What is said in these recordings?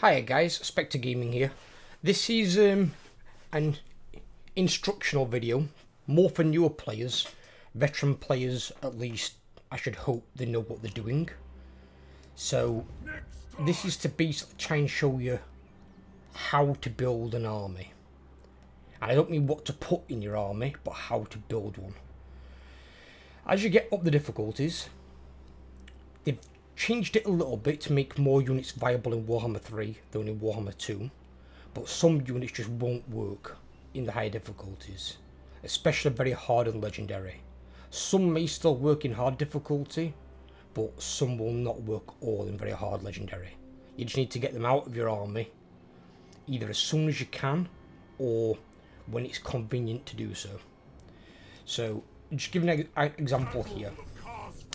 Hiya guys, SpectreGaming here. This is an instructional video, more for newer players. Veteran players, at least, I should hope they know what they're doing. So, this is to basically try and show you how to build an army. And I don't mean what to put in your army, but how to build one. As you get up the difficulties, they've changed it a little bit to make more units viable in Warhammer 3 than in Warhammer 2, but some units just won't work in the higher difficulties, especially very hard and legendary. Some may still work in hard difficulty, but some will not work all in very hard legendary. You just need to get them out of your army either as soon as you can or when it's convenient to do so. So, just give an example here.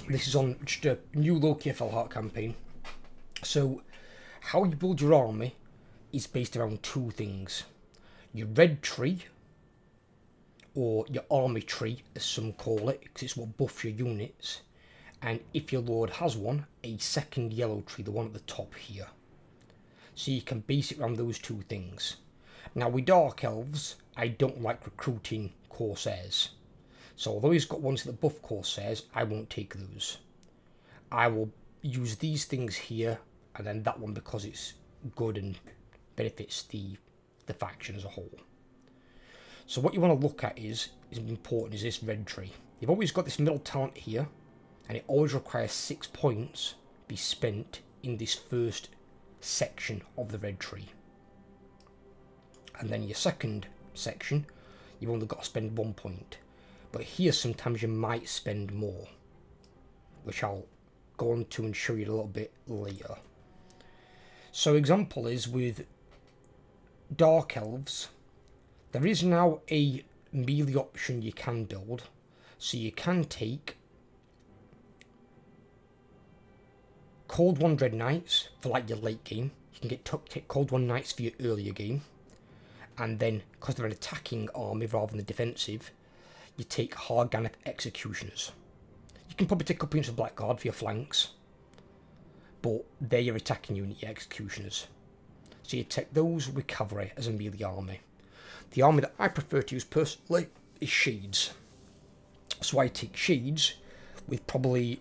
This is on just a new low-key Heart campaign. So, how you build your army is based around two things. Your red tree, or your army tree as some call it, because it's what buffs your units. And if your lord has one, a second yellow tree, the one at the top here. So you can base it around those two things. Now with Dark Elves, I don't like recruiting Corsairs. So although he's got ones that buff Corsairs, I won't take those. I will use these things here, and then that one because it's good and benefits the faction as a whole. So what you want to look at is important, is this red tree. You've always got this middle talent here, and it always requires 6 points be spent in this first section of the red tree. And then your second section, you've only got to spend 1 point. But here sometimes you might spend more, which I'll go on to and show you a little bit later. So example is with Dark Elves, there is now a melee option you can build. So you can take Cold One Dread Knights for like your late game. You can take Cold One Knights for your earlier game. And then, because they're an attacking army rather than a defensive, you take Harganeth Executioners. You can probably take a couple units of Blackguard for your flanks, but they're your attacking unit, your Executioners. So you take those with cavalry as a melee army. The army that I prefer to use personally is Shades. So I take Shades with probably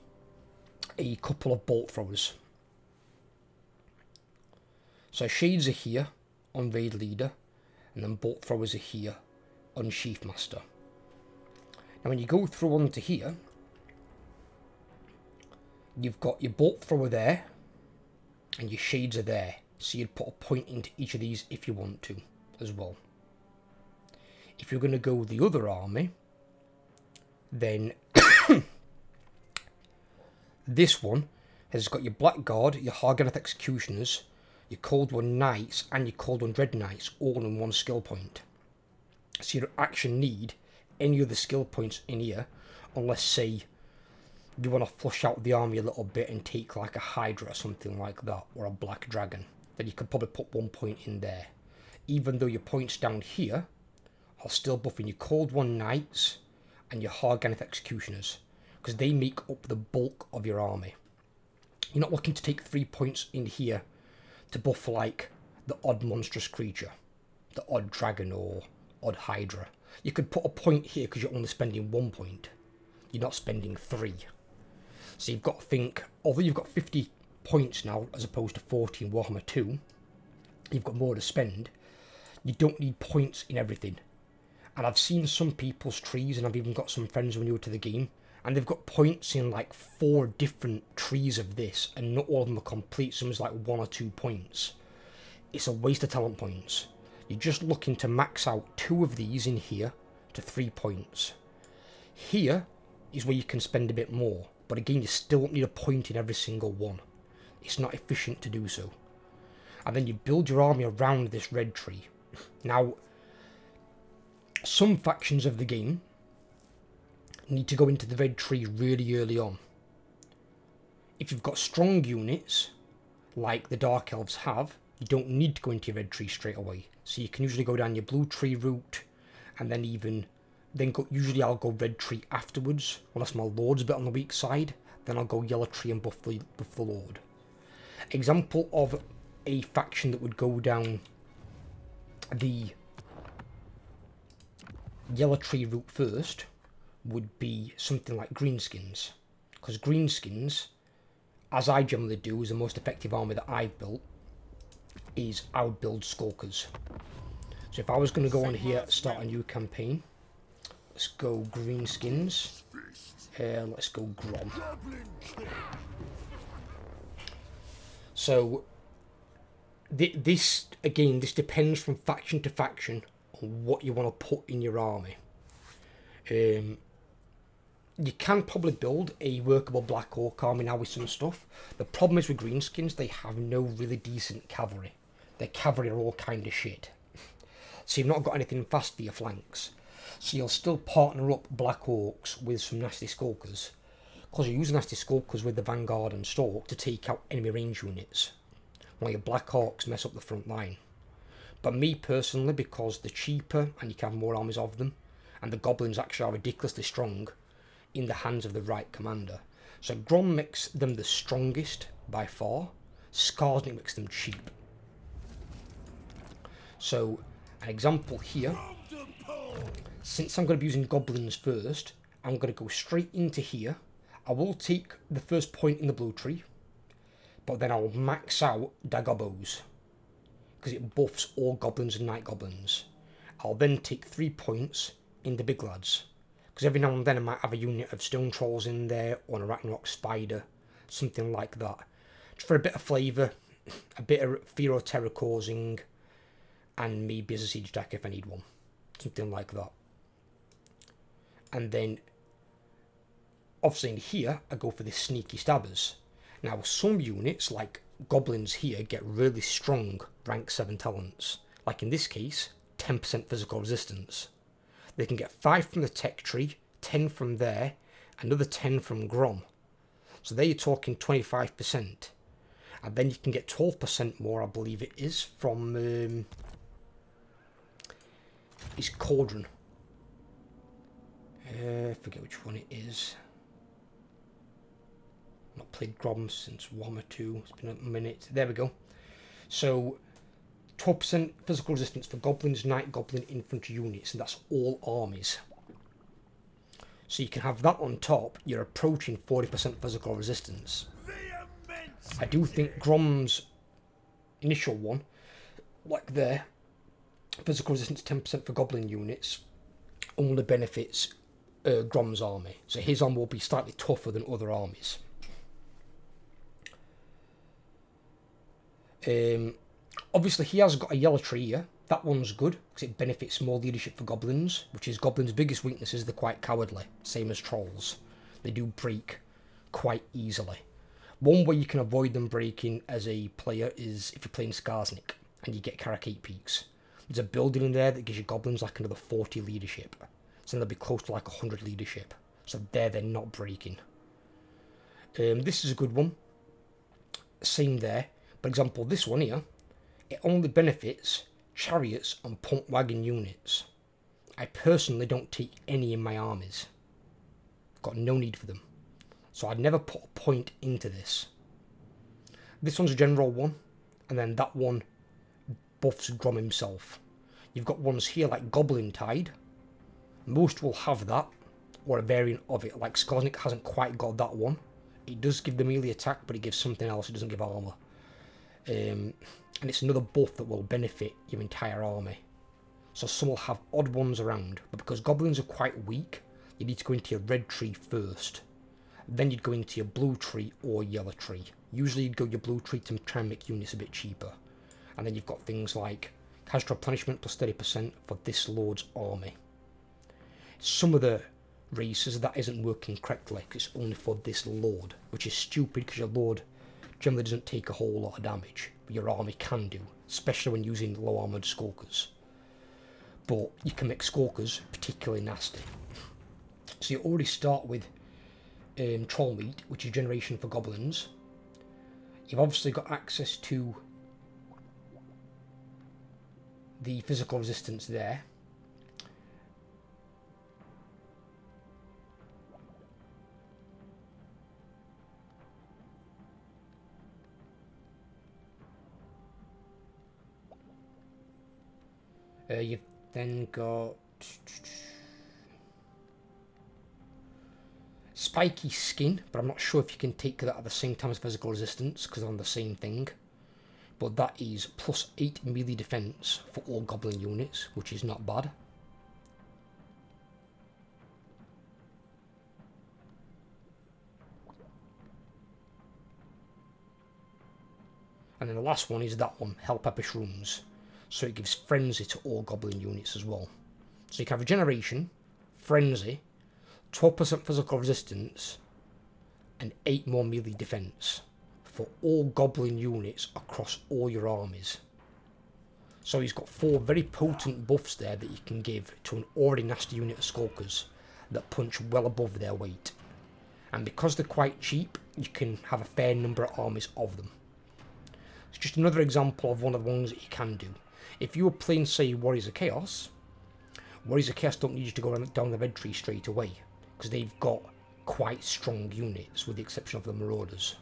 a couple of bolt throwers. So Shades are here on Raid Leader, and then bolt throwers are here on Sheath Master. Now when you go through onto here, you've got your bolt thrower there, and your shades are there. So you'd put a point into each of these if you want to, as well. If you're going to go the other army, then this one has got your Blackguard, your Harganeth Executioners, your Cold One Knights, and your Cold One Dread Knights all in one skill point. So you don't actually need any other skill points in here, unless say you want to flush out the army a little bit and take like a Hydra or something like that, or a Black Dragon. Then you could probably put 1 point in there. Even though your points down here are still buffing your Cold One Knights and your Harganeth Executioners, because they make up the bulk of your army. You're not looking to take 3 points in here to buff like the odd monstrous creature, the odd dragon or odd Hydra. You could put a point here because you're only spending 1 point. You're not spending 3. So you've got to think, although you've got 50 points now as opposed to 40 in Warhammer 2, you've got more to spend. You don't need points in everything. And I've seen some people's trees, and I've even got some friends who are new to the game, and they've got points in like 4 different trees of this, and not all of them are complete. Some's like 1 or 2 points. It's a waste of talent points. You're just looking to max out 2 of these in here to 3 points. Here is where you can spend a bit more, but again you still don't need a point in every single one. It's not efficient to do so. And then you build your army around this red tree. Now, some factions of the game need to go into the red tree really early on. If you've got strong units, like the Dark Elves have, you don't need to go into your red tree straight away. So you can usually go down your blue tree route, and then usually I'll go red tree afterwards, unless my lord's a bit on the weak side. Then I'll go yellow tree and buff the lord. Example of a faction that would go down the yellow tree route first would be something like greenskins, because greenskins, as I generally do, is the most effective army that I've built, is I would build skulkers. So if I was going to go on here, start a new campaign, let's go greenskins, let's go Grom. So this, again, this depends from faction to faction on what you want to put in your army. You can probably build a workable Black Orc army now with some stuff. The problem is with greenskins, they have no really decent cavalry. Their cavalry are all kind of shit. So you've not got anything fast for your flanks. So you'll still partner up Black Orcs with some nasty skulkers, because you use nasty skulkers with the Vanguard and Stalk to take out enemy range units, while your Black Orcs mess up the front line. But me personally, because they're cheaper and you can have more armies of them, and the goblins actually are ridiculously strong in the hands of the right commander. So Grom makes them the strongest by far, Skarsnik makes them cheap. So an example here, since I'm going to be using goblins first, I'm going to go straight into here. I will take the first point in the blue tree, but then I'll max out Dagobos, because it buffs all goblins and night goblins. I'll then take 3 points in the big lads, because every now and then I might have a unit of stone trolls in there, or an Arachnarok spider, something like that. Just for a bit of flavour, a bit of fear or terror causing, and maybe as a siege attack if I need one. Something like that. And then, obviously in here, I go for the sneaky stabbers. Now some units, like goblins here, get really strong rank 7 talents. Like in this case, 10% physical resistance. They can get 5 from the tech tree, 10 from there, another 10 from Grom. So there you're talking 25%. And then you can get 12% more, I believe it is, from his Cauldron. I forget which one it is. Not played Grom since Warhammer 2. It's been a minute. There we go. So 12% physical resistance for goblins, night goblin, infantry units, and that's all armies. So you can have that on top. You're approaching 40% physical resistance. I do think Grom's initial one, like there, physical resistance 10% for goblin units, only benefits Grom's army. So his army will be slightly tougher than other armies. Obviously he has got a yellow tree here. That one's good because it benefits more leadership for goblins, which is goblins' biggest weakness is they're quite cowardly, same as trolls. They do break quite easily. One way you can avoid them breaking as a player is if you're playing Skarsnik and you get Karakate Peaks. There's a building in there that gives you goblins like another 40 leadership. So they'll be close to like 100 leadership. So there they're not breaking. This is a good one. Same there. For example, this one here, it only benefits chariots and pump wagon units. I personally don't take any in my armies. Got no need for them. So I'd never put a point into this. This one's a general one, and then that one buffs Grom himself. You've got ones here like Goblin Tide. Most will have that, or a variant of it. Like Skarsnik hasn't quite got that one. It does give the melee attack, but it gives something else. It doesn't give armour. And it's another buff that will benefit your entire army. So some will have odd ones around, but because goblins are quite weak, you need to go into your red tree first. Then you'd go into your blue tree or yellow tree. Usually you'd go your blue tree to try and make units a bit cheaper. And then you've got things like casual replenishment plus 30% for this lord's army. Some of the races that isn't working correctly because it's only for this lord, which is stupid because your lord generally doesn't take a whole lot of damage, but your army can do, especially when using low armoured skulkers. But you can make skulkers particularly nasty. So you already start with troll meat, which is generation for goblins. You've obviously got access to the physical resistance there. You've then got spiky skin, but I'm not sure if you can take that at the same time as physical resistance because they're on the same thing. But that is +8 melee defense for all goblin units, which is not bad. And then the last one is that one, Hell Pepper Shrooms. So it gives Frenzy to all goblin units as well. So you can have Regeneration, Frenzy, 12% physical resistance, and 8 more melee defense for all goblin units across all your armies. So he's got 4 very potent buffs there that you can give to an already nasty unit of Skulkers that punch well above their weight. And because they're quite cheap, you can have a fair number of armies of them. It's just another example of one of the ones that you can do. If you were playing, say, Warriors of Chaos don't need you to go down the red tree straight away, because they've got quite strong units, with the exception of the Marauders.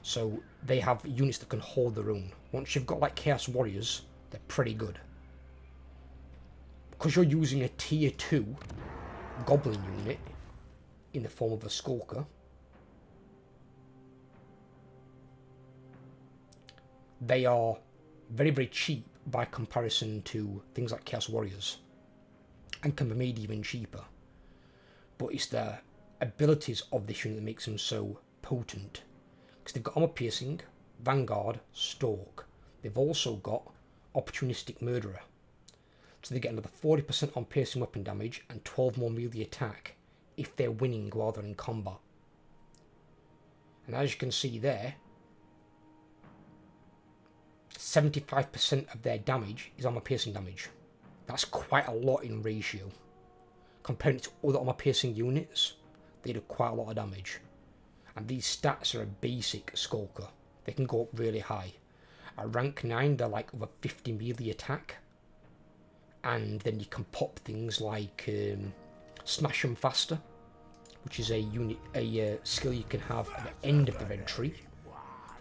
So they have units that can hold their own. Once you've got like Chaos Warriors, they're pretty good. Because you're using a tier 2 Goblin unit in the form of a Skulker, they are very, very cheap by comparison to things like Chaos Warriors, and can be made even cheaper. But it's the abilities of this unit that makes them so potent. Because they've got Armor Piercing, Vanguard, Stalk. They've also got Opportunistic Murderer. So they get another 40% on piercing weapon damage and 12 more melee attack if they're winning while they're in combat. And as you can see there, 75% of their damage is armor piercing damage. That's quite a lot in ratio. Comparing it to other armor piercing units, they do quite a lot of damage. And these stats are a basic Skulker. They can go up really high. At rank 9, they're like over 50 melee attack. And then you can pop things like Smash 'em Faster, which is a skill you can have at the end of the red tree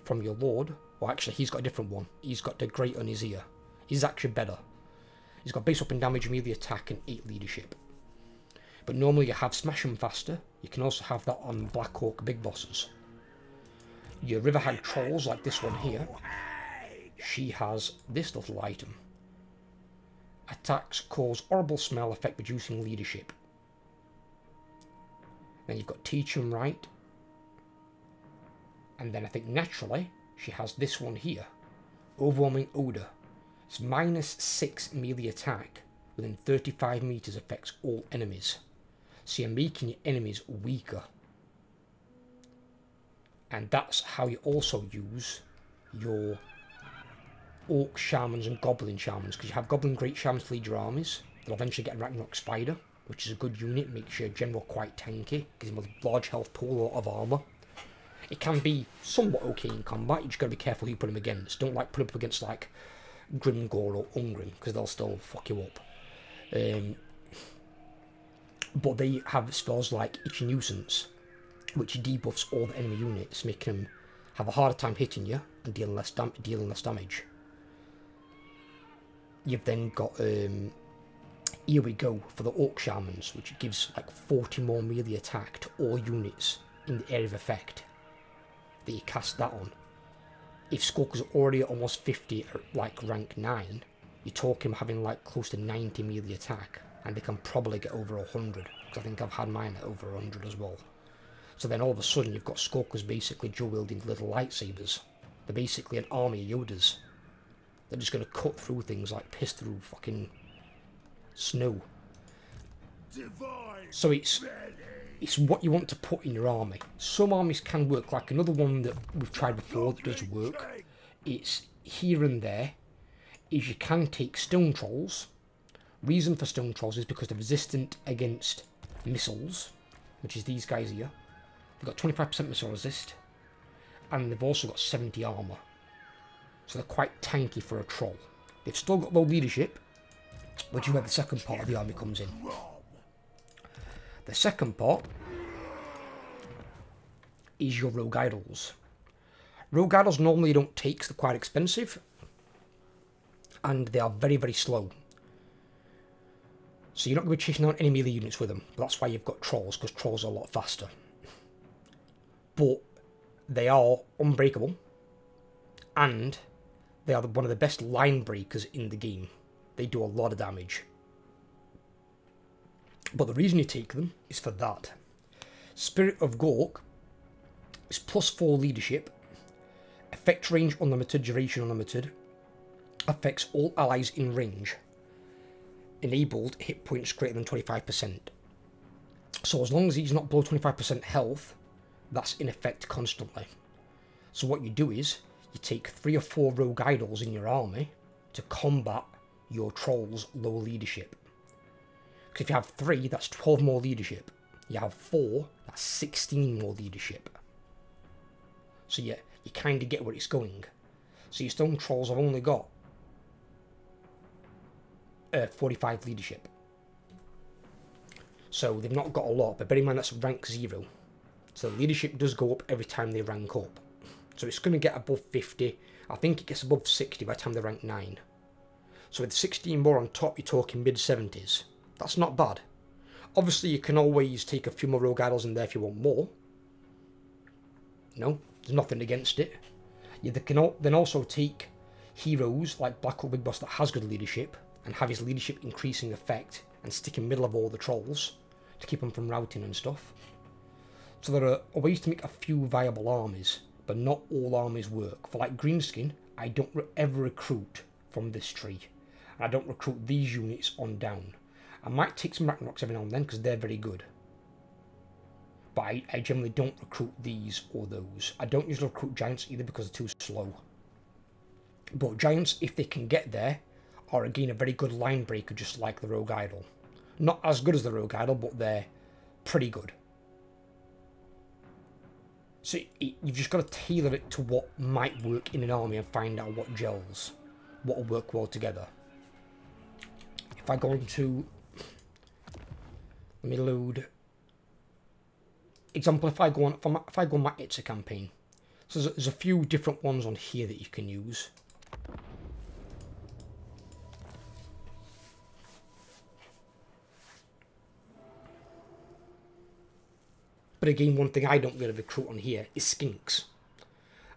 from your lord. Well, actually, he's got a different one. He's got the Great on his ear. He's actually better. He's got base weapon damage, melee attack, and 8 leadership. But normally you have Smash 'em Faster. You can also have that on Black Orc big bosses. Your Riverhag Trolls, like this one here, she has this little item. Attacks cause horrible smell, effect reducing leadership. Then you've got Teach 'em Right. And then I think naturally, she has this one here. Overwhelming Odor. It's -6 melee attack. Within 35 meters affects all enemies. So you're making your enemies weaker. And that's how you also use your Orc Shamans and Goblin Shamans. Because you have Goblin Great Shamans to lead your armies. They'll eventually get Ragnarok Spider, which is a good unit. Makes your general quite tanky. Gives him a large health pool, a lot of armour. It can be somewhat okay in combat. You just gotta be careful who you put him against. Don't like put him up against like Grimgor or Ungrim, because they'll still fuck you up. But they have spells like Itchy Nuisance, which debuffs all the enemy units, making them have a harder time hitting you and dealing less damage. You've then got Here We Go for the Orc Shamans, which gives like 40 more melee attack to all units in the area of effect that you cast that on. If Skulkers are already at almost 50 at like rank 9, you're talking having like close to 90 melee attack, and they can probably get over 100, because I think I've had mine at over 100 as well. So then all of a sudden you've got Skulkers basically dual-wielding little lightsabers. They're basically an army of Yodas. They're just going to cut through things like piss through fucking snow. So it's what you want to put in your army. Some armies can work, like another one that we've tried before that does work. It's here and there. Is you can take Stone Trolls. Reason for Stone Trolls is because they're resistant against missiles, which is these guys here. They've got 25% missile resist, and they've also got 70 armour. So they're quite tanky for a troll. They've still got low leadership, which is where the second part of the army comes in. The second part is your Rogue Idols. Rogue Idols normally you don't take because they're quite expensive. and they are very, very slow. So you're not going to be chasing down any melee units with them. But that's why you've got trolls, because trolls are a lot faster. But they are unbreakable, and they are one of the best line breakers in the game. They do a lot of damage. But the reason you take them is for that. Spirit of Gork is +4 leadership, effect range unlimited, duration unlimited, affects all allies in range, enabled hit points greater than 25%. So as long as he's not below 25% health, that's in effect constantly. So what you do is, you take 3 or 4 rogue idols in your army to combat your trolls' low leadership. Because if you have 3, that's 12 more leadership. You have 4, that's 16 more leadership. So you kind of get where it's going. So your stone trolls have only got 45 leadership. So they've not got a lot, but bear in mind that's rank 0. So leadership does go up every time they rank up. So it's going to get above 50. I think it gets above 60 by the time they rank 9. So with 16 more on top, you're talking mid-70s. That's not bad. Obviously, you can always take a few more rogue idols in there if you want more. No, there's nothing against it. You can then also take heroes like Black Hole Big Boss that has good leadership and have his leadership increasing effect and stick in the middle of all the trolls to keep them from routing and stuff. So there are ways to make a few viable armies, but not all armies work. For like Greenskin, I don't ever recruit from this tree. And I don't recruit these units on down. I might take some Ragnaroks every now and then because they're very good. But I generally don't recruit these or those. I don't usually recruit Giants either because they're too slow. But Giants, if they can get there, are again a very good line breaker just like the Rogue Idol. Not as good as the Rogue Idol, but they're pretty good. So you've just got to tailor it to what might work in an army and find out what gels, what will work well together. If I go into, let me load. Example, if I go on my Itza campaign, so there's a few different ones on here that you can use. But again, one thing I don't really recruit on here is Skinks.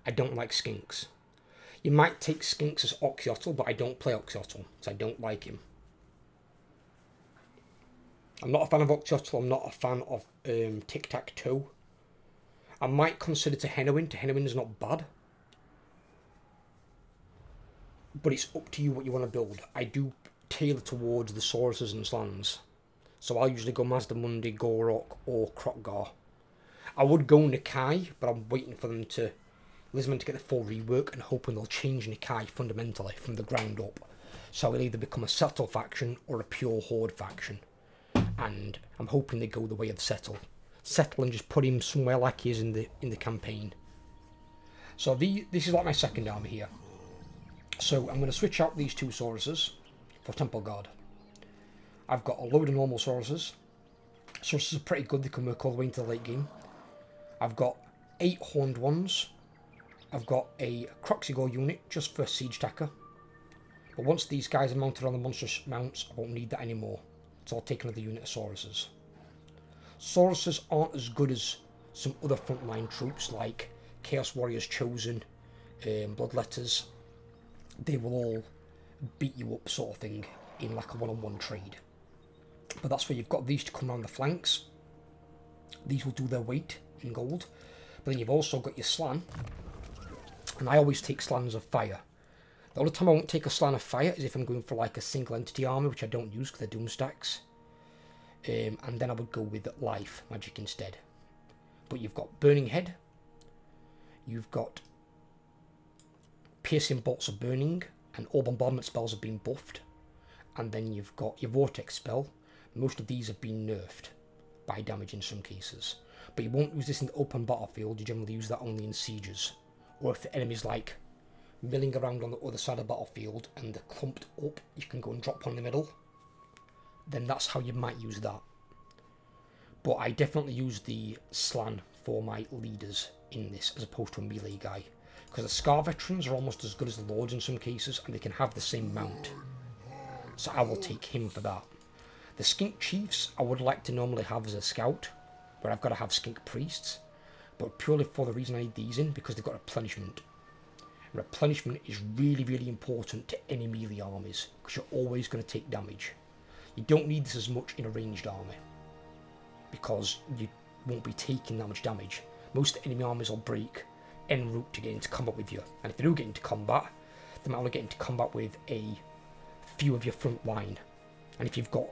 I don't like Skinks. You might take Skinks as Oxyotl, but I don't play Oxyotl, so I don't like him. I'm not a fan of Oxyotl, I'm not a fan of Tic-Tac-Toe. I might consider Tehennowin. Tehennowin is not bad. But it's up to you what you want to build. I do tailor towards the Sauruses and Slans. So I'll usually go Mazdamundi, Gorok, or Krokgar. I would go Nikai, but I'm waiting for them to Lisbon to get the full rework and hoping they'll change Nikai fundamentally from the ground up. So it'll either become a Settle faction or a pure Horde faction. And I'm hoping they go the way of Settle. Settle and just put him somewhere like he is in the campaign. So this is like my second army here. So I'm going to switch out these 2 Sauruses for Temple Guard. I've got a load of normal Sauruses. Sauruses are pretty good, they can work all the way into the late game. I've got 8 Horned Ones. I've got a Croxigore unit just for Siege Tacker. But once these guys are mounted on the monstrous mounts, I won't need that anymore. So I'll take another unit of Sauruses. Sauruses aren't as good as some other frontline troops like Chaos Warriors Chosen, Bloodletters. They will all beat you up sort of thing in like a one-on-one trade. But that's where you've got these to come around the flanks. These will do their weight in gold. But then you've also got your Slan. And I always take Slans of Fire. The only time I won't take a Slan of Fire is if I'm going for like a single entity army, which I don't use because they're Doom stacks. And then I would go with Life Magic instead. But you've got Burning Head. You've got Piercing Bolts of Burning. And all bombardment spells have been buffed. And then you've got your Vortex Spell. Most of these have been nerfed by damage in some cases. But you won't use this in the open battlefield. You generally use that only in sieges. Or if the enemy's like milling around on the other side of the battlefield and they're clumped up, you can go and drop one in the middle. Then that's how you might use that. But I definitely use the Slan for my leaders in this as opposed to a melee guy. Because the Scar Veterans are almost as good as the Lords in some cases, and they can have the same mount. So I will take him for that. The Skink Chiefs I would like to normally have as a scout, where I've got to have Skink Priests, but purely for the reason I need these in, because they've got replenishment. Replenishment is really, really important to any melee armies, because you're always going to take damage. You don't need this as much in a ranged army, because you won't be taking that much damage. Most enemy armies will break en route to get into combat with you, and if they do get into combat, they might only get into combat with a few of your front line, and if you've got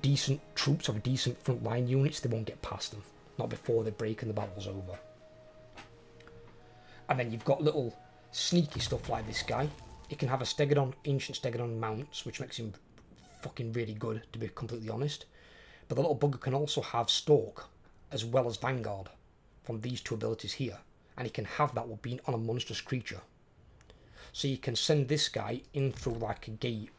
decent troops or decent front line units, they won't get past them, not before they break and the battle's over. And then you've got little sneaky stuff like this guy. He can have a Stegodon, ancient Stegodon mounts, which makes him fucking really good, to be completely honest. But the little bugger can also have Stalk as well as Vanguard from these two abilities here, and he can have that while being on a monstrous creature. So you can send this guy in through like a gate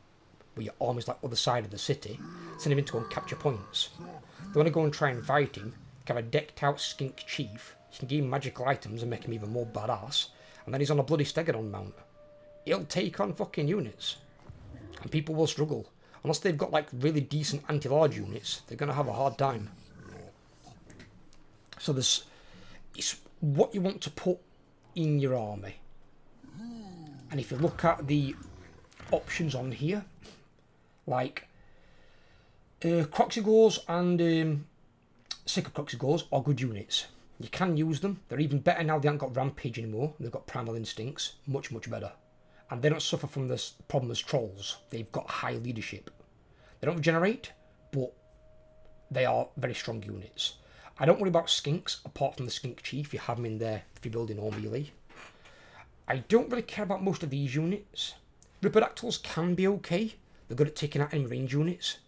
where your army's like other side of the city, send him in to go and capture points. They want to go and try and fight him, you have a decked out Skink Chief, you can give him magical items and make him even more badass, and then he's on a bloody Stegodon mount. He'll take on fucking units, and people will struggle. Unless they've got like really decent anti-large units, they're going to have a hard time. So it's what you want to put in your army. And if you look at the options on here, like Croxigores and Sick Croxigores are good units. You can use them. They're even better now they haven't got Rampage anymore. They've got Primal Instincts. Much, much better. And they don't suffer from this problem as trolls. They've got high leadership. They don't regenerate, but they are very strong units. I don't worry about Skinks, apart from the Skink Chief. You have them in there if you're building all melee. I don't really care about most of these units. Ripodactyls can be okay. They're good at taking out enemy range units.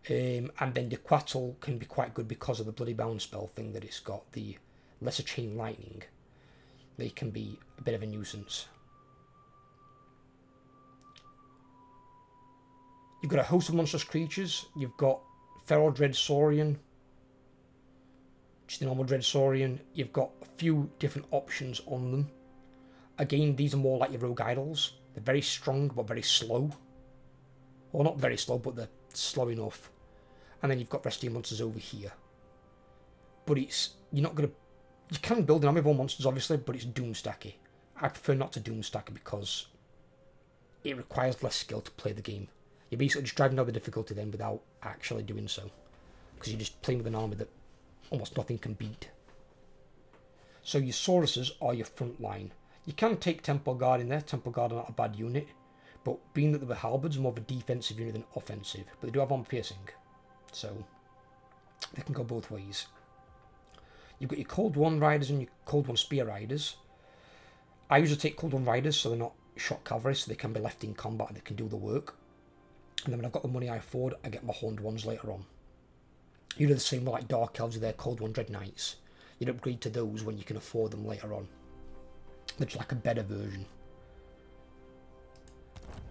And then the Quattle can be quite good because of the bloody bound spell thing that it's got. The Lesser Chain Lightning. They can be a bit of a nuisance. You've got a host of monstrous creatures. You've got Feral Dread Saurian. Just the normal Dread Saurian. You've got a few different options on them. Again, these are more like your rogue idols. They're very strong but very slow. Well, not very slow, but they're slow enough. And then you've got rest of your monsters over here. But you're not going to... You can build an army of all monsters, obviously, but it's doomstacky. I prefer not to doomstack it because it requires less skill to play the game. You're basically just driving down the difficulty then without actually doing so. Because you're just playing with an army that almost nothing can beat. So your Sauruses are your front line. You can take Temple Guard in there. Temple Guard are not a bad unit. But being that they were halberds, more of a defensive unit than offensive. But they do have armor piercing. So they can go both ways. You've got your Cold One Riders and your Cold One Spear Riders. I usually take Cold One Riders so they're not shot cavalry, so they can be left in combat and they can do the work. And then when I've got the money I afford, I get my Horned Ones later on. You do the same with like Dark Elves with their Cold One Dread Knights. You'd upgrade to those when you can afford them later on. They're just like a better version.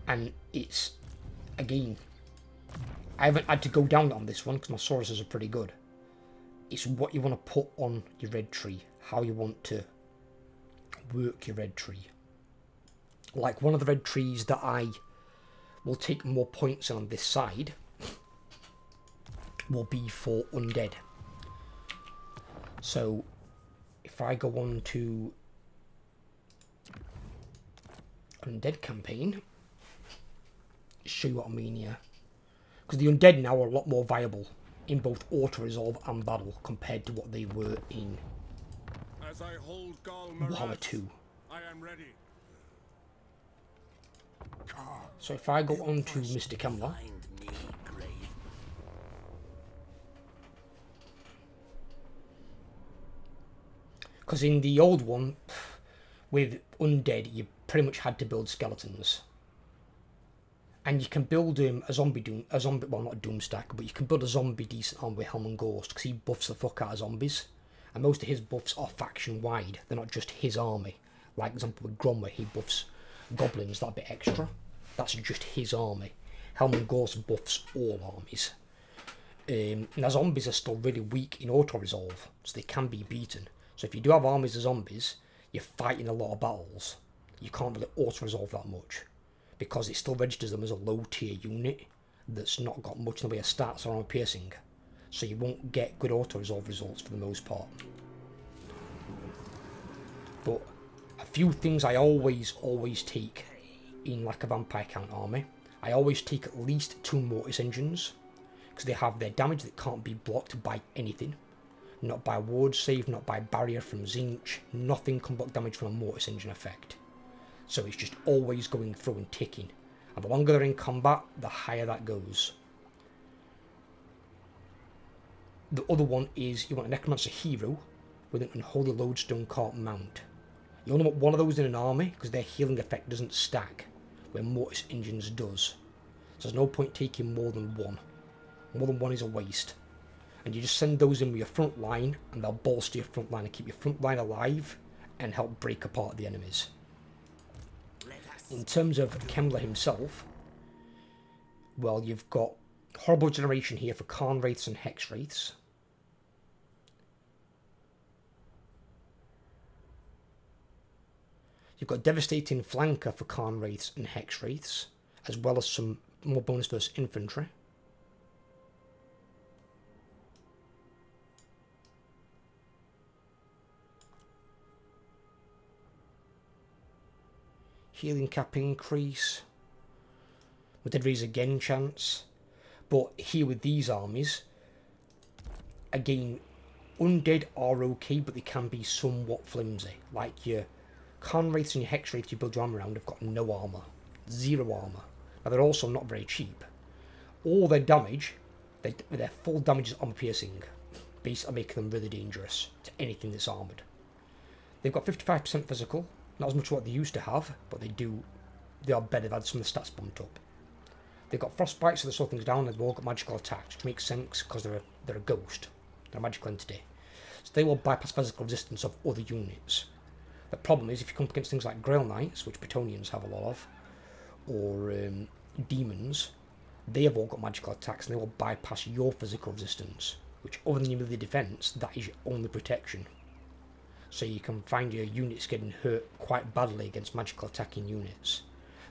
And it's, again, I haven't had to go down on this one because my Sauruses are pretty good. It's what you want to put on your red tree, how you want to work your red tree. Like one of the red trees that I will take more points on this side will be for Undead. So if I go on to Undead campaign, show you what I mean here. Because the Undead now are a lot more viable in both auto-resolve and battle compared to what they were in Warhammer 2. I am ready. So if I go on to Mr. Kemler, because in the old one, with Undead, you pretty much had to build skeletons. And you can build a zombie, well not a Doomstack, but you can build a zombie decent arm with Helm and Ghost, because he buffs the fuck out of zombies. And most of his buffs are faction-wide, they're not just his army. Like, for example, with Grom, where he buffs goblins that bit extra. That's just his army. Helm and Ghost buffs all armies. Now zombies are still really weak in auto-resolve, so they can be beaten. So if you do have armies of zombies, you're fighting a lot of battles, you can't really auto-resolve that much, because it still registers them as a low-tier unit that's not got much in the way of stats or armor piercing, so you won't get good auto-resolve results for the most part. But a few things I always take in like a vampire count army. I always take at least 2 Mortis engines, because they have their damage that can't be blocked by anything. Not by ward save, not by barrier from Zinch, nothing can block damage from a Mortis engine effect. So it's just always going through and ticking. And the longer they're in combat, the higher that goes. The other one is you want a Necromancer hero with an Unholy Lodestone Cart mount. You only want one of those in an army because their healing effect doesn't stack, where Mortis engines does. So there's no point taking more than one. More than one is a waste. And you just send those in with your front line, and they'll bolster your front line and keep your front line alive and help break apart the enemies. In terms of Kemmler himself, well, you've got Horrible Generation here for Karn Wraiths and Hex Wraiths. You've got Devastating Flanker for Karn Wraiths and Hex Wraiths, as well as some more bonus versus infantry. Healing cap increase. With Dead Raise again chance. But here with these armies, again, undead are okay, but they can be somewhat flimsy. Like your Karn Wraiths and your Hex Wraiths you build your armor around have got no armor. 0 armor. Now they're also not very cheap. All their damage, their full damage is armor piercing, basically making them really dangerous to anything that's armored. They've got 55% physical. Not as much as what they used to have, but they are better. They've had some of the stats bumped up. They've got frostbite, so they slow things down. They've all got magical attacks, which makes sense because they're a ghost. They're a magical entity. So they will bypass physical resistance of other units. The problem is if you come up against things like Grail Knights, which Bretonnians have a lot of, or demons, they have all got magical attacks and they will bypass your physical resistance, which other than your melee defense, that is your only protection. So you can find your units getting hurt quite badly against magical attacking units.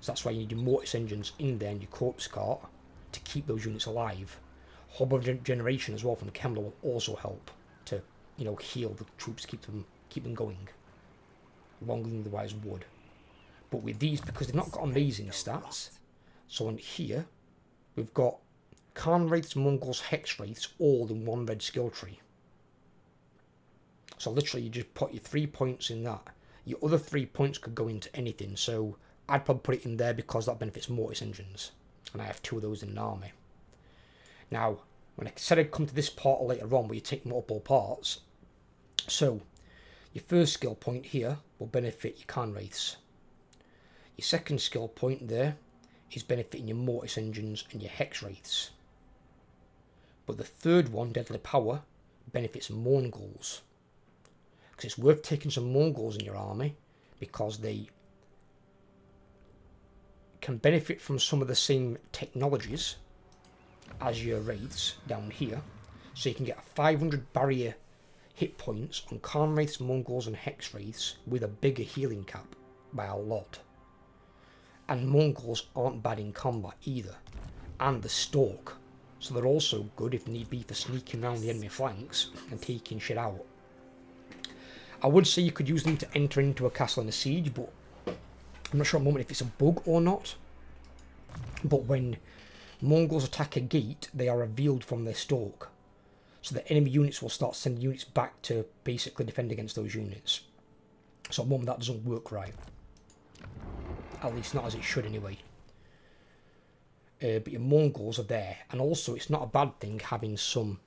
So that's why you need your Mortis engines in there and your Corpse Cart to keep those units alive. Horrible Generation as well from Kemmler will also help to, you know, heal the troops, keep them going longer than otherwise would. But with these, because they've not got amazing stats, so on here we've got Karn Wraiths, Mongols, Hex Wraiths all in one red skill tree. So literally you just put your 3 points in that. Your other 3 points could go into anything, so I'd probably put it in there because that benefits Mortis engines. And I have 2 of those in an army. Now, when I said I'd come to this part later on where you take multiple parts, so your first skill point here will benefit your Karn Wraiths. Your second skill point there is benefiting your Mortis engines and your Hex Wraiths. But the third one, Deadly Power, benefits Mongols. Because it's worth taking some Mongols in your army because they can benefit from some of the same technologies as your Wraiths down here. So you can get 500 barrier hit points on Karn Wraiths, Mongols and Hex Wraiths with a bigger healing cap by a lot. And Mongols aren't bad in combat either. And the Stalk. So they're also good if need be for sneaking around the enemy flanks and taking shit out. I would say you could use them to enter into a castle in a siege, but I'm not sure at the moment if it's a bug or not. But when Mongols attack a gate, they are revealed from their stalk. So the enemy units will start sending units back to basically defend against those units. So at the moment that doesn't work right. At least not as it should anyway. But your Mongols are there. And also it's not a bad thing having some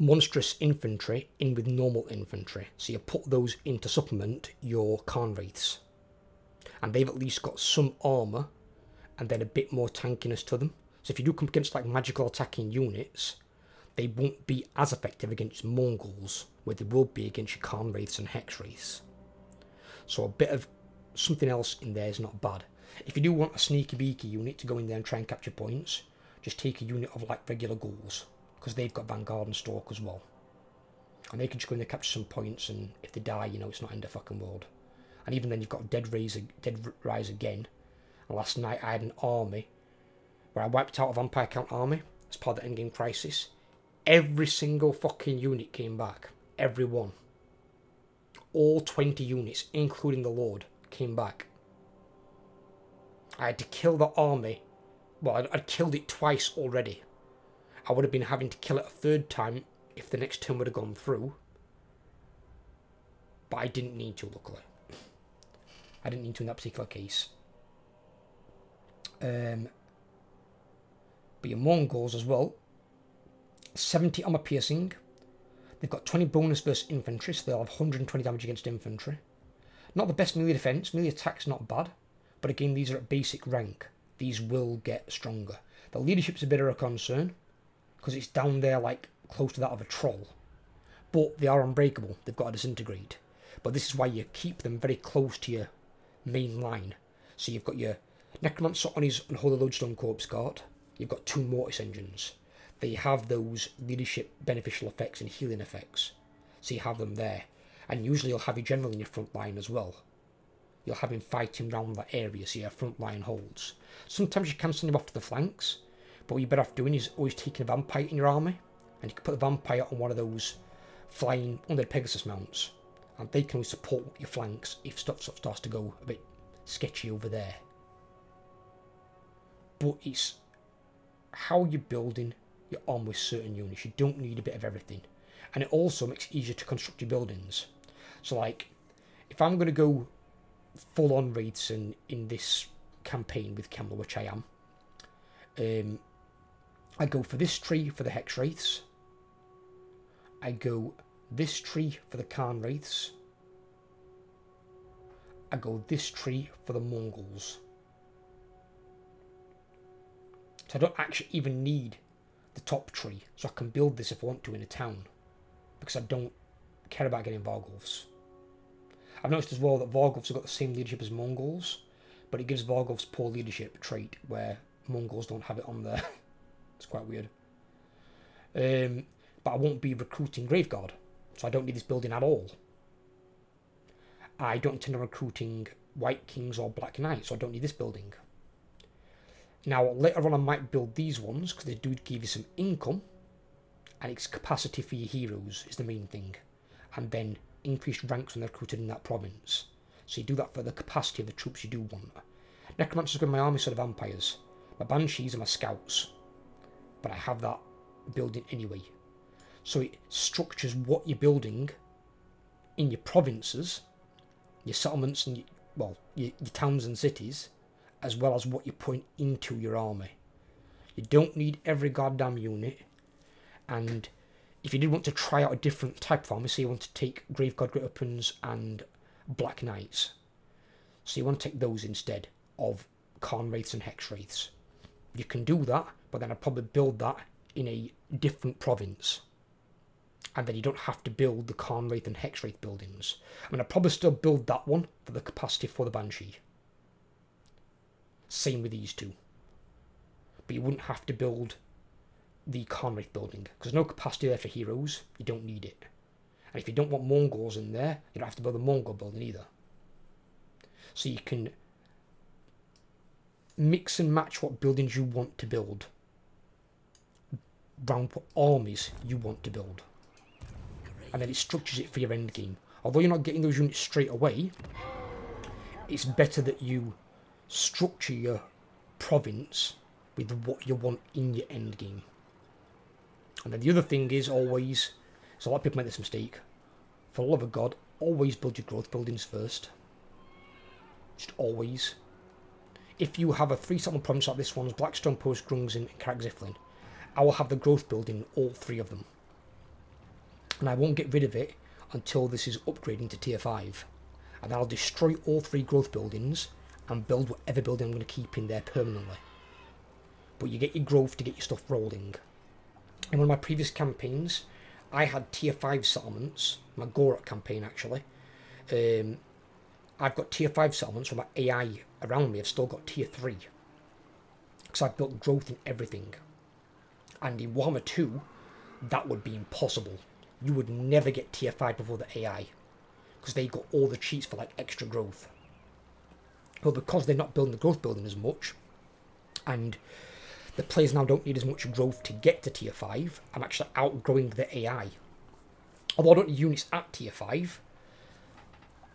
monstrous infantry in with normal infantry. So you put those in to supplement your Karn Wraiths. And they've at least got some armour and then a bit more tankiness to them. So if you do come against like magical attacking units, they won't be as effective against Mongols, where they will be against your Karn Wraiths and Hex Wraiths. So a bit of something else in there is not bad. If you do want a sneaky beaky unit to go in there and try and capture points, just take a unit of like regular ghouls, because they've got Vanguard and Stalk as well. And they can just go in there, capture some points, and if they die, you know, it's not end of fucking world. And even then, you've got Dead Rise again. And last night, I had an army where I wiped out a Vampire Count army as part of the endgame crisis. Every single fucking unit came back. Every one. All 20 units, including the Lord, came back. I had to kill the army. Well, I'd killed it twice already. I would have been having to kill it a third time if the next turn would have gone through. But I didn't need to, luckily. I didn't need to in that particular case. But your Mongols as well. 70 armor piercing. They've got 20 bonus versus infantry, so they'll have 120 damage against infantry. Not the best melee defense. Melee attack's not bad. But again, these are at basic rank. These will get stronger. The leadership's a bit of a concern, because it's down there like close to that of a troll. But they are unbreakable. They've got to disintegrate. But this is why you keep them very close to your main line. So you've got your Necromancer on his Unholy Lodestone Corpse Guard. You've got 2 Mortis engines. They have those leadership beneficial effects and healing effects. So you have them there. And usually you'll have your general in your front line as well. You'll have him fighting around that area, so your front line holds. Sometimes you can send him off to the flanks, but what you're better off doing is always taking a vampire in your army, and you can put the vampire on one of those flying under Pegasus mounts, and they can always support your flanks if stuff starts to go a bit sketchy over there. But it's how you're building your army with certain units. You don't need a bit of everything, and it also makes it easier to construct your buildings. So like, if I'm going to go full-on wraiths in this campaign with Kemler, which I am, I go for this tree for the Hex Wraiths. I go this tree for the Khan Wraiths. I go this tree for the Mongols. So I don't actually even need the top tree, so I can build this if I want to in a town, because I don't care about getting Vargulfs. I've noticed as well that Vargulfs have got the same leadership as Mongols, but it gives Vargulfs poor leadership trait, where Mongols don't have it on there. It's quite weird. But I won't be recruiting Graveguard, so I don't need this building at all. I don't intend on recruiting White Kings or Black Knights, so I don't need this building. Now, later on I might build these ones, because they do give you some income, and its capacity for your heroes is the main thing. And then increased ranks when they're recruited in that province. So you do that for the capacity of the troops you do want. Necromancers go in my army, so the vampires. My Banshees are my scouts. But I have that building anyway. So it structures what you're building in your provinces, your settlements, and your towns and cities, as well as what you're putting into your army. You don't need every goddamn unit, and if you did want to try out a different type of army, say you want to take Graveguard Great Weapons and Black Knights, so you want to take those instead of Khan Wraiths and Hex Wraiths, you can do that, but then I'd probably build that in a different province. And then you don't have to build the Khan Wraith and Hex Wraith buildings. I mean, I'd probably still build that one for the capacity for the Banshee. Same with these two. But you wouldn't have to build the Khan Wraith building, because there's no capacity there for heroes. You don't need it. And if you don't want Mongols in there, you don't have to build a Mongol building either. So you can mix and match what buildings you want to build around what armies you want to build. And then it structures it for your end game. Although you're not getting those units straight away, it's better that you structure your province with what you want in your end game. And then the other thing is always, so a lot of people make this mistake, for the love of God, always build your growth buildings first. Just always. If you have a 3-settlement province like this one's, Blackstone Post, Grungzin and Carrick-Ziflin, I will have the growth building in all 3 of them. And I won't get rid of it until this is upgrading to tier 5. And I'll destroy all 3 growth buildings and build whatever building I'm going to keep in there permanently. But you get your growth to get your stuff rolling. In one of my previous campaigns, I had tier 5 settlements, my Gorok campaign actually. I've got tier 5 settlements where my AI around me have still got tier 3. Because I've built growth in everything. And in Warhammer 2, that would be impossible. you would never get tier 5 before the AI, because they got all the cheats for like extra growth. But because they're not building the growth building as much, and the players now don't need as much growth to get to tier 5, I'm actually outgrowing the AI. Although I don't need units at tier 5,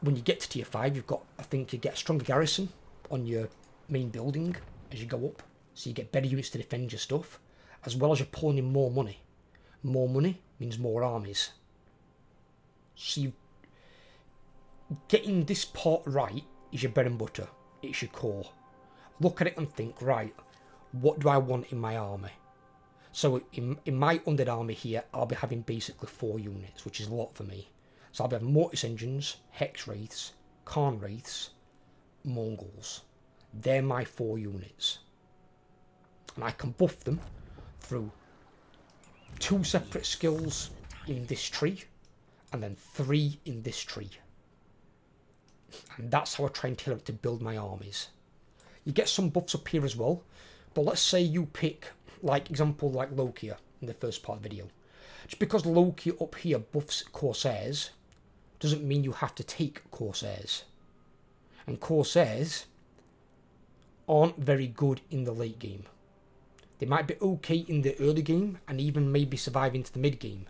when you get to tier 5, you've got, I think you get a stronger garrison on your main building as you go up. So you get better units to defend your stuff, as well as you're pulling in more money. More money means more armies. So getting this part right is your bread and butter. It's your core. Look at it and think, right, what do I want in my army? So in my undead army here, I'll be having basically 4 units, which is a lot for me. So I'll be having Mortis Engines, Hex Wraiths, Karn Wraiths, Mongols. They're my 4 units. And I can buff them through 2 separate skills in this tree, and then 3 in this tree. And that's how I try and tailor it to build my armies. You get some buffs up here as well, but let's say you pick, like example like Lokia in the first part of the video. Just because Lokia up here buffs Corsairs doesn't mean you have to take Corsairs. And Corsairs aren't very good in the late game. They might be okay in the early game and even maybe survive into the mid game,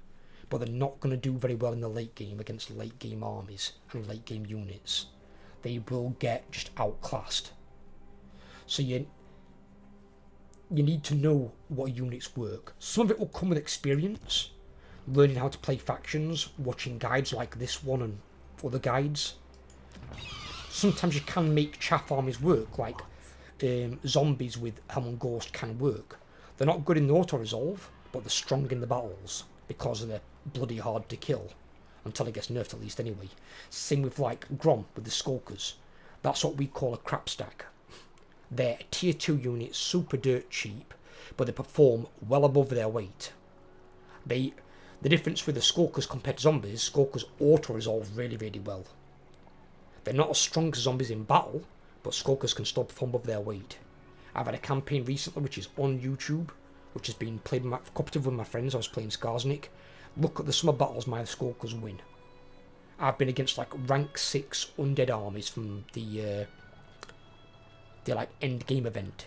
but they're not going to do very well in the late game against late game armies and late game units. They will get just outclassed. So you need to know what units work. Some of it will come with experience, learning how to play factions, watching guides like this one and other guides. Sometimes you can make chaff armies work, like zombies with Helm and Ghost can work. They're not good in the auto-resolve, but they're strong in the battles because they're bloody hard to kill. Until it gets nerfed at least anyway. Same with like Grom with the Skulkers. That's what we call a crap stack. They're tier 2 units, super dirt cheap, but they perform well above their weight. The difference with the Skulkers compared to zombies, Skulkers auto-resolve really, really well. They're not as strong as zombies in battle, but Skulkers can still perform above their weight. I've had a campaign recently which is on YouTube, which has been played cooperative with my friends. I was playing Skarsnik. Look at the summer battles my Skulkers win. I've been against like rank 6 undead armies from the like end game event,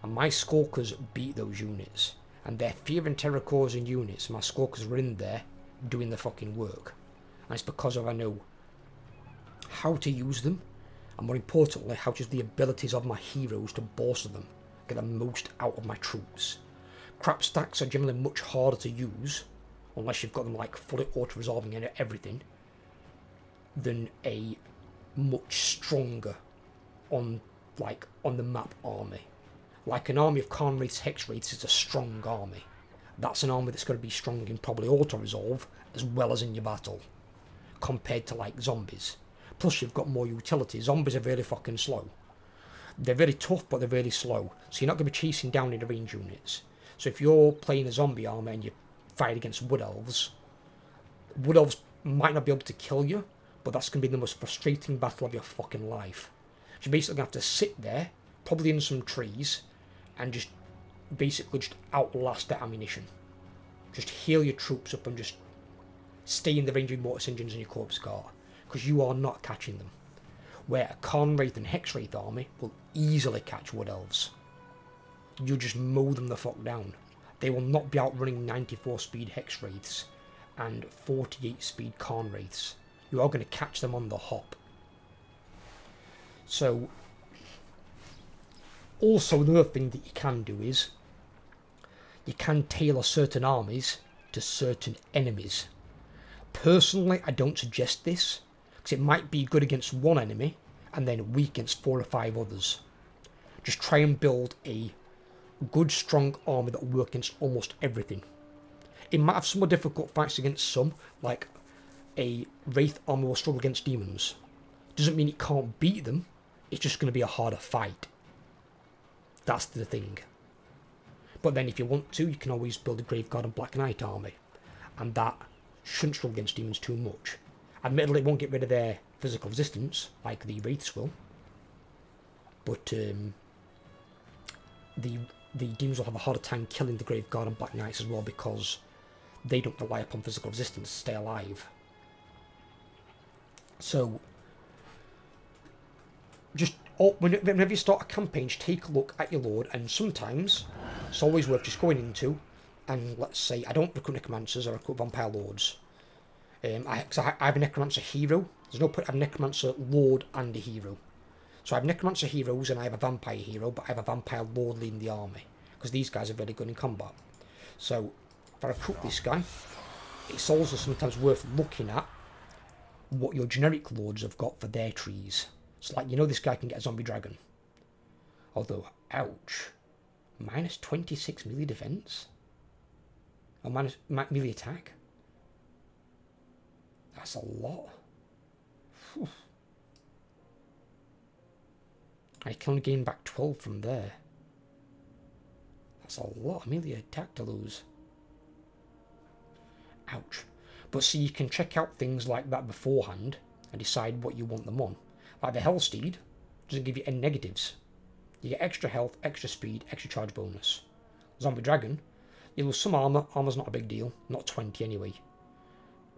and my Skulkers beat those units. And they're fear and terror causing units. My Skulkers were in there doing the fucking work, and it's because I know how to use them, and more importantly, how to use the abilities of my heroes to bolster them, get the most out of my troops. Crap stacks are generally much harder to use, unless you've got them like fully auto-resolving and everything, than a much stronger on the map army. Like an army of Karn Wraiths, Hex Wraiths is a strong army. That's an army that's going to be strong in probably auto-resolve as well as in your battle, compared to like zombies. Plus you've got more utility. Zombies are really fucking slow. They're very tough, but they're really slow, so you're not going to be chasing down in range units. So if you're playing a zombie army and you fight against Wood Elves might not be able to kill you, but that's going to be the most frustrating battle of your fucking life. So you're basically going to have to sit there, probably in some trees, and just basically just outlast the ammunition. Just heal your troops up and just stay in the range of your Mortis Engines and your Corpse Cart, because you are not catching them. Where a Karn Wraith and Hex Wraith army will easily catch Wood Elves. You just mow them the fuck down. They will not be outrunning 94 speed Hex Wraiths and 48 speed Karn Wraiths. You are going to catch them on the hop. So, also another thing that you can do is, you can tailor certain armies to certain enemies. Personally, I don't suggest this, because it might be good against one enemy, and then weak against 4 or 5 others. Just try and build a good, strong army that will work against almost everything. It might have some more difficult fights against some, like a Wraith army will struggle against demons. Doesn't mean it can't beat them, it's just going to be a harder fight. That's the thing. But then if you want to, you can always build a Graveguard and Black Knight army, and that shouldn't struggle against demons too much. Admittedly, it won't get rid of their physical resistance, like the Wraiths will, but the demons will have a harder time killing the Graveguard and Black Knights as well, because they don't rely upon physical resistance to stay alive. So, just whenever you start a campaign, just take a look at your lord, and sometimes it's always worth just going into, and let's say, I don't recruit necromancers, I recruit vampire lords. I have a necromancer hero. There's no point having a necromancer lord and a hero. So I have necromancer heroes and I have a vampire hero, but I have a vampire lord leading the army, because these guys are very good in combat. So if I recruit this guy, it's also sometimes worth looking at what your generic lords have got for their trees. So like, you know, this guy can get a zombie dragon. Although, ouch. Minus 26 melee defense? Or minus melee attack? That's a lot. Whew. I can only gain back 12 from there. That's a lot of melee attack to lose. Ouch. But see, you can check out things like that beforehand and decide what you want them on. Like the Hellsteed doesn't give you any negatives. You get extra health, extra speed, extra charge bonus. Zombie Dragon, you lose some armor. Armor's not a big deal. Not 20 anyway.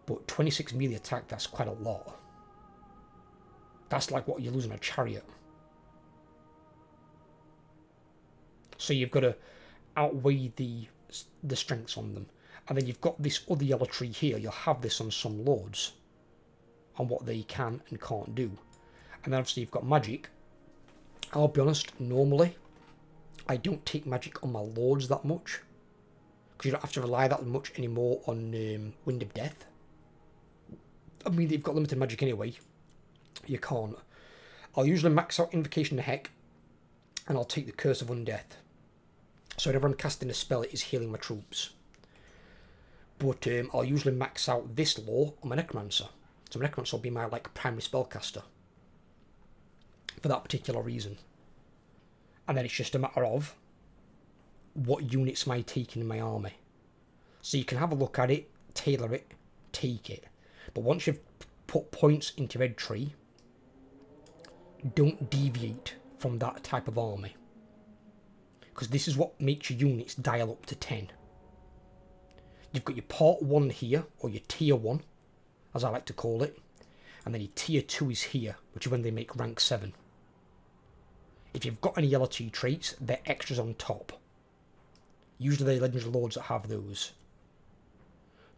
But 26 melee attack, that's quite a lot. That's like what you lose in a chariot. So you've got to outweigh the strengths on them. And then you've got this other yellow tree here. You'll have this on some lords, on what they can and can't do. And then obviously you've got magic. I'll be honest, normally I don't take magic on my lords that much, because you don't have to rely that much anymore on Wind of Death. I mean, they've got limited magic anyway. You can't. I'll usually max out Invocation of Heck, and I'll take the Curse of Undeath. So whenever I'm casting a spell, it is healing my troops. But I'll usually max out this law on my Necromancer. So my Necromancer will be my primary spellcaster for that particular reason. And then it's just a matter of what units am I taking in my army. So you can have a look at it, tailor it, take it. But once you've put points into your red tree, don't deviate from that type of army. Because this is what makes your units dial up to 10. You've got your part 1 here, or your tier 1, as I like to call it. And then your tier 2 is here, which is when they make rank 7. If you've got any yellow tree traits, they're extras on top. Usually they're legendary lords that have those.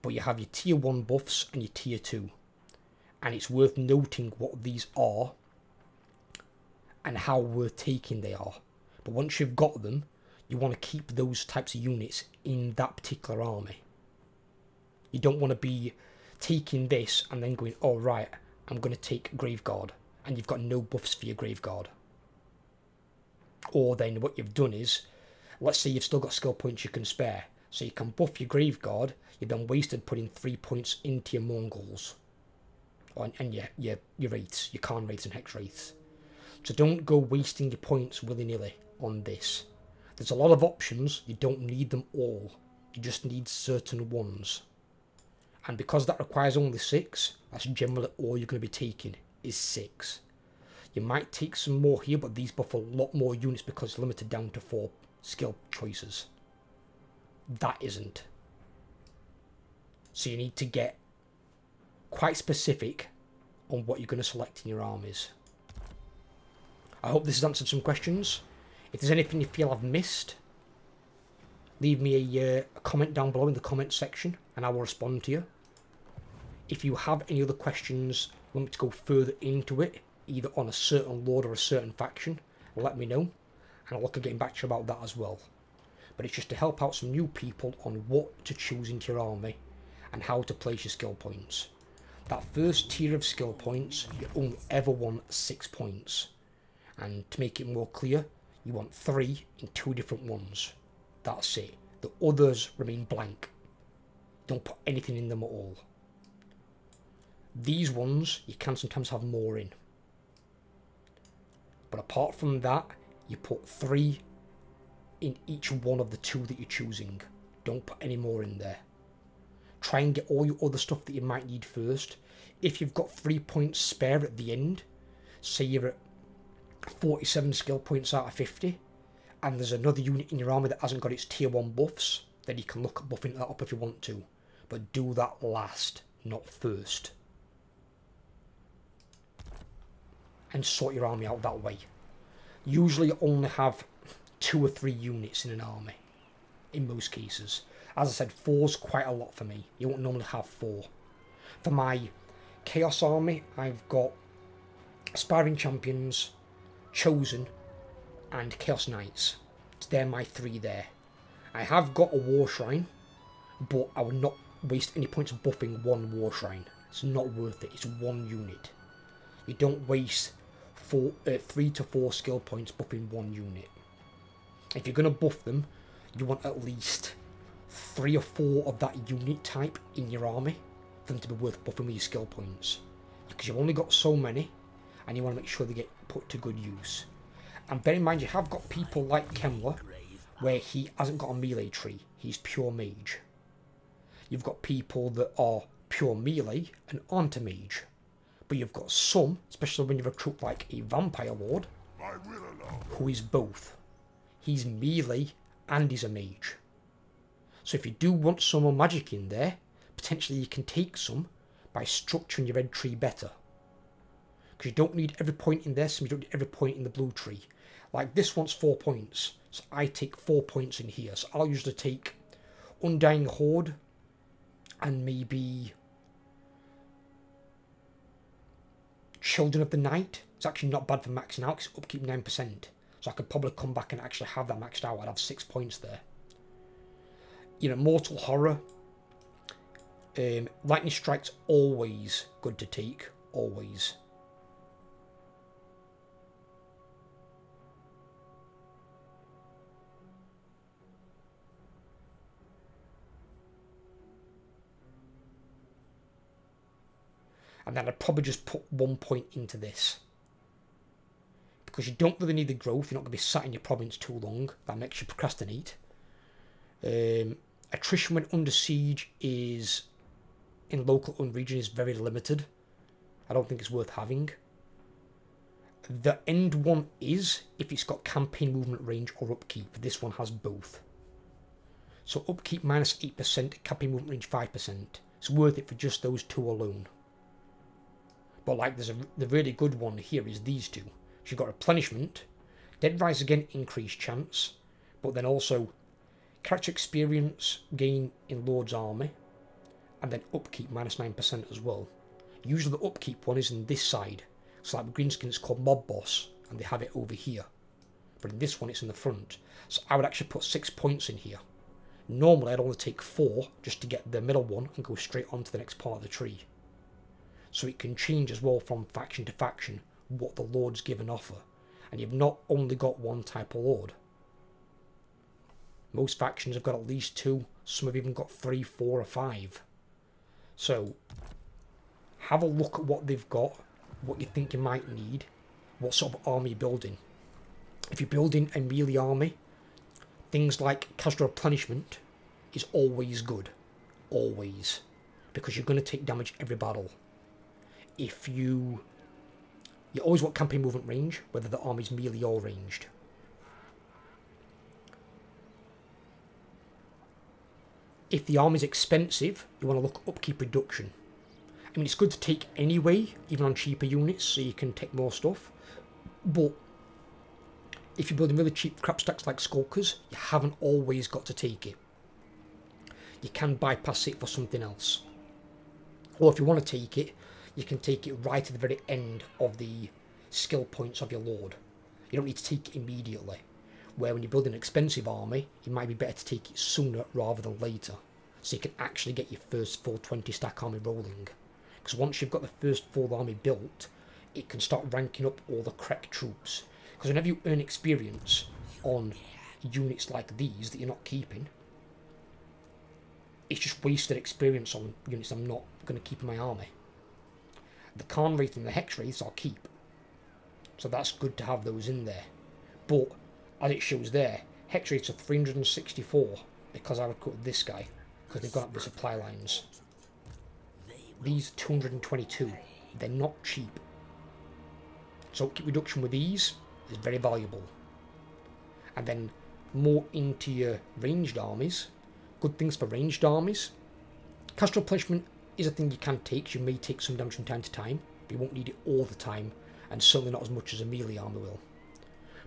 But you have your tier 1 buffs and your tier 2. And it's worth noting what these are and how worth taking they are. But once you've got them, you want to keep those types of units in that particular army. You don't want to be taking this and then going, oh right, I'm going to take Graveguard, and you've got no buffs for your Graveguard. Or then what you've done is, let's say you've still got skill points you can spare, so you can buff your Graveguard, you've then wasted putting 3 points into your Mongols. And your Wraiths, your Khan Wraiths and Hex Wraiths. So don't go wasting your points willy-nilly on this. There's a lot of options, you don't need them all. You just need certain ones. And because that requires only 6, that's generally all you're going to be taking, is 6. You might take some more here, but these buff a lot more units because it's limited down to 4 skill choices. That isn't. So you need to get quite specific on what you're going to select in your armies. I hope this has answered some questions. If there's anything you feel I've missed, leave me a comment down below in the comment section and I will respond to you. If you have any other questions, want me to go further into it, either on a certain lord or a certain faction, let me know, and I'll look at getting back to you about that as well. But it's just to help out some new people on what to choose into your army and how to place your skill points. That first tier of skill points, you only ever want 6 points. And to make it more clear, you want 3 in 2 different ones. That's it. The others remain blank. Don't put anything in them at all. These ones, you can sometimes have more in. But apart from that, you put 3 in each one of the 2 that you're choosing. Don't put any more in there. Try and get all your other stuff that you might need first. If you've got 3 points spare at the end, say you're at 47 skill points out of 50, and there's another unit in your army that hasn't got its tier 1 buffs, then you can look at buffing that up if you want to. but do that last, not first. And sort your army out that way. Usually you only have 2 or 3 units in an army, in most cases. As I said, 4's quite a lot for me. You won't normally have 4. For my Chaos army, I've got Aspiring Champions, Chosen, and Chaos Knights. So they're my 3 there. I have got a War Shrine, but I would not waste any points buffing 1 War Shrine. It's not worth it. It's 1 unit. You don't waste 3 to 4 skill points buffing 1 unit. If you're going to buff them, you want at least 3 or 4 of that unit type in your army for them to be worth buffing with your skill points. Because you've only got so many, and you want to make sure they get put to good use. And bear in mind, you have got people like Kemler, where he hasn't got a melee tree, he's pure mage. You've got people that are pure melee and aren't a mage. But you've got some, especially when you recruit like a Vampire Lord, who is both. He's melee and he's a mage. So if you do want some more magic in there, potentially you can take some by structuring your red tree better. Because you don't need every point in this, and you don't need every point in the blue tree. Like this one's 4 points, so I take 4 points in here. So I'll usually take Undying Horde and maybe Children of the Night. It's actually not bad for maxing out because upkeep 9%. So I could probably come back and actually have that maxed out. I'd have 6 points there. You know, Mortal Horror. Lightning Strike's always good to take. Always. And then I'd probably just put 1 point into this. Because you don't really need the growth. You're not going to be sat in your province too long. That makes you procrastinate. Attrition when under siege is, in local unregion, is very limited. I don't think it's worth having. The end one is if it's got campaign movement range or upkeep. This one has both. So upkeep minus 8%, campaign movement range 5%. It's worth it for just those 2 alone. But like the really good one here is these 2. So you've got replenishment, Dead Rise again, increased chance, but then also character experience gain in Lord's army, and then upkeep minus 9% as well. Usually the upkeep one is in this side. So like Greenskin, it's called Mob Boss, and they have it over here. But in this one, it's in the front. So I would actually put 6 points in here. Normally, I'd only take 4 just to get the middle one and go straight on to the next part of the tree. So it can change as well from faction to faction what the Lords give and offer. And you've not only got one type of Lord. Most factions have got at least 2. Some have even got 3, 4 or 5. So have a look at what they've got, what you think you might need, what sort of army you're building. If you're building a melee army, things like casual replenishment is always good. Always. Because you're going to take damage every battle. If you always want campaign movement range, whether the army's melee or ranged. If the army's expensive, you want to look at upkeep reduction. I mean, it's good to take anyway, even on cheaper units, so you can take more stuff. But if you're building really cheap crap stacks like Skulkers, you haven't always got to take it. You can bypass it for something else. Or if you want to take it, you can take it right at the very end of the skill points of your Lord. You don't need to take it immediately. Where when you're building an expensive army, it might be better to take it sooner rather than later. So you can actually get your first full 20 stack army rolling. Because once you've got the first full army built, it can start ranking up all the correct troops. Because whenever you earn experience on units like these that you're not keeping, it's just wasted experience on units I'm not going to keep in my army. The Khan Wraith and the Hex Wraiths I'll keep. So that's good to have those in there. But, as it shows there, Hex Wraiths are 364 because I recruited this guy. Because they've got up the supply lines. These 222. They're not cheap. So upkeep reduction with these is very valuable. And then more into your ranged armies. Good things for ranged armies. Caster Replenishment is a thing you can take. You may take some damage from time to time, but you won't need it all the time, and certainly not as much as a melee armor will.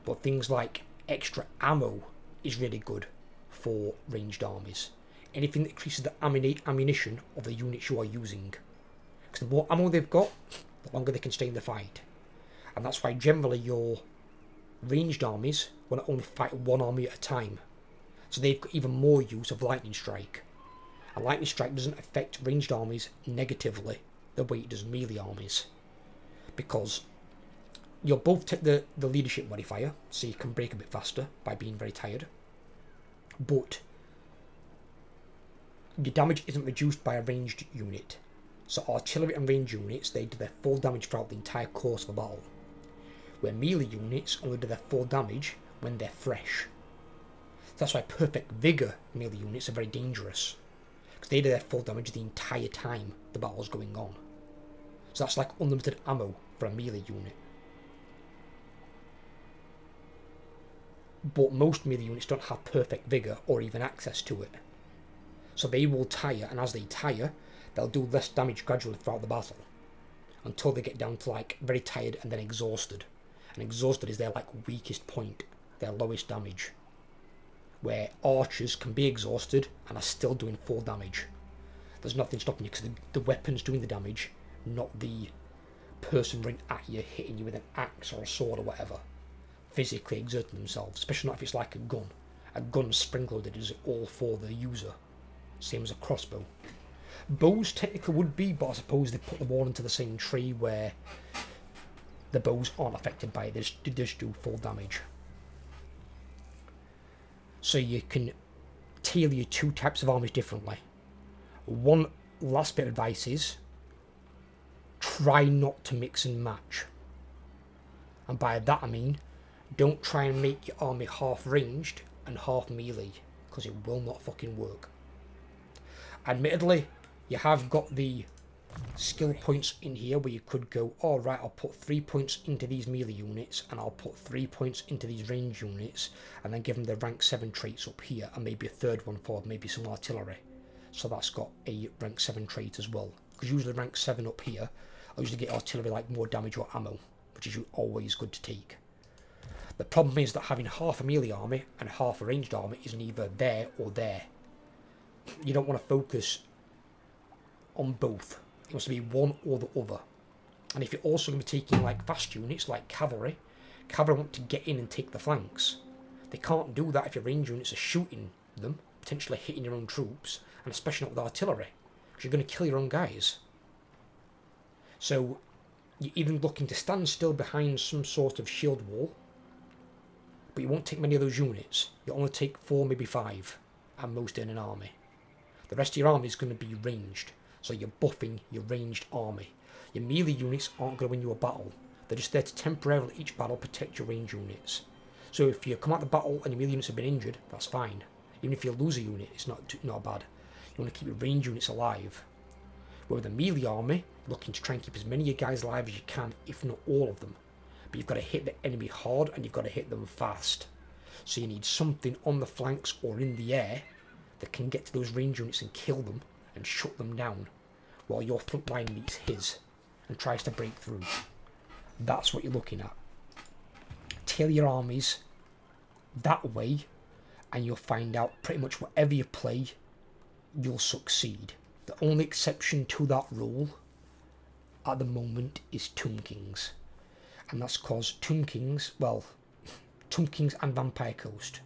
But things like extra ammo is really good for ranged armies. Anything that increases the ammunition of the units you are using. Because the more ammo they've got, the longer they can stay in the fight. And that's why generally your ranged armies will only fight one army at a time. So they've got even more use of Lightning Strike. And Lightning Strike doesn't affect ranged armies negatively the way it does melee armies. Because you'll both take the leadership modifier, so you can break a bit faster by being very tired. But your damage isn't reduced by a ranged unit. So artillery and ranged units, they do their full damage throughout the entire course of a battle. Where melee units only do their full damage when they're fresh. So that's why perfect vigour melee units are very dangerous. Because they do their full damage the entire time the battle's going on. So that's like unlimited ammo for a melee unit. But most melee units don't have perfect vigour or even access to it. So they will tire, and as they tire, they'll do less damage gradually throughout the battle. Until they get down to like very tired and then exhausted. And exhausted is their like weakest point, their lowest damage. Where archers can be exhausted and are still doing full damage. There's nothing stopping you because the weapon's doing the damage, not the person running at you, hitting you with an axe or a sword or whatever. Physically exerting themselves, especially not if it's like a gun. A gun spring-loaded is all for the user. Same as a crossbow. Bows technically would be, but I suppose they put them all into the same tree where the bows aren't affected by it, they just do full damage. So you can tailor your two types of armies differently. One last bit of advice is, try not to mix and match. And by that I mean, don't try and make your army half ranged and half melee, because it will not fucking work. Admittedly, you have got the skill points in here where you could go, alright, I'll put 3 points into these melee units and I'll put 3 points into these range units and then give them the rank 7 traits up here and maybe a third one for maybe some artillery. So that's got a rank 7 trait as well. Because usually rank 7 up here, I usually get artillery like more damage or ammo, which is always good to take. The problem is that having half a melee army and half a ranged army is neither there or there. You don't want to focus on both. It must be one or the other. And if you're also going to be taking like fast units like cavalry want to get in and take the flanks. They can't do that if your range units are shooting them, potentially hitting your own troops, and especially not with artillery, because you're going to kill your own guys. So you're either looking to stand still behind some sort of shield wall, but you won't take many of those units. You'll only take 4, maybe 5, at most in an army. The rest of your army is going to be ranged, so you're buffing your ranged army. Your melee units aren't going to win you a battle. They're just there to temporarily each battle protect your range units. So if you come out the battle and your melee units have been injured, that's fine. Even if you lose a unit, it's not bad. You want to keep your range units alive. Where with a melee army, looking to try and keep as many of your guys alive as you can, if not all of them. But you've got to hit the enemy hard and you've got to hit them fast. So you need something on the flanks or in the air that can get to those range units and kill them and shut them down while your front line meets his and tries to break through. That's what you're looking at. Tailor your armies that way and you'll find out pretty much whatever you play, you'll succeed. The only exception to that rule at the moment is Tomb Kings. And that's because Tomb Kings, well, Tomb Kings and Vampire Coast.